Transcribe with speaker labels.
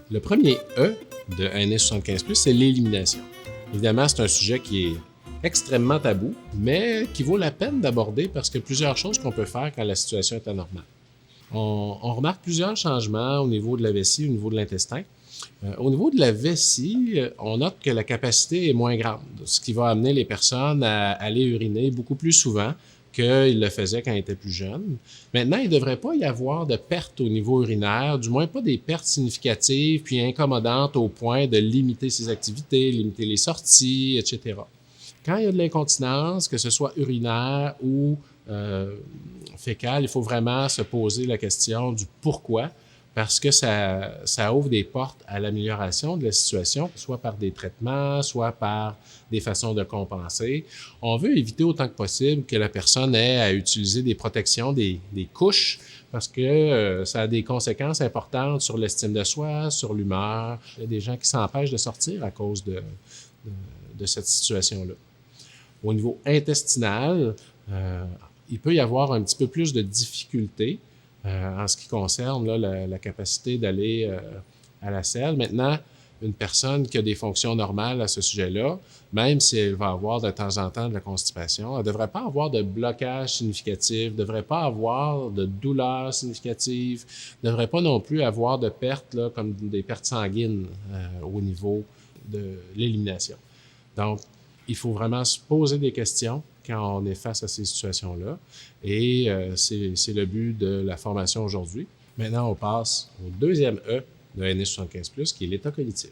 Speaker 1: Le premier E de ANS75+, c'est l'élimination. Évidemment, c'est un sujet qui est extrêmement tabou, mais qui vaut la peine d'aborder parce qu'il y a plusieurs choses qu'on peut faire quand la situation est anormale. On remarque plusieurs changements au niveau de la vessie, au niveau de l'intestin. Au niveau de la vessie, on note que la capacité est moins grande, ce qui va amener les personnes à aller uriner beaucoup plus souvent qu'ils le faisaient quand ils étaient plus jeunes. Maintenant, il ne devrait pas y avoir de pertes au niveau urinaire, du moins pas des pertes significatives puis incommodantes au point de limiter ses activités, limiter les sorties, etc. Quand il y a de l'incontinence, que ce soit urinaire ou fécale, il faut vraiment se poser la question du pourquoi, parce que ça ouvre des portes à l'amélioration de la situation, soit par des traitements, soit par des façons de compenser. On veut éviter autant que possible que la personne ait à utiliser des protections, des couches, parce que ça a des conséquences importantes sur l'estime de soi, sur l'humeur. Il y a des gens qui s'empêchent de sortir à cause de cette situation-là. Au niveau intestinal, il peut y avoir un petit peu plus de difficultés en ce qui concerne là, la capacité d'aller à la selle. Maintenant, une personne qui a des fonctions normales à ce sujet-là, même si elle va avoir de temps en temps de la constipation, elle ne devrait pas avoir de blocage significatif, ne devrait pas avoir de douleur significative, ne devrait pas non plus avoir de pertes là, comme des pertes sanguines au niveau de l'élimination. Donc, il faut vraiment se poser des questions quand on est face à ces situations-là. Et c'est le but de la formation aujourd'hui. Maintenant, on passe au deuxième E de ANS75+, qui est l'état cognitif.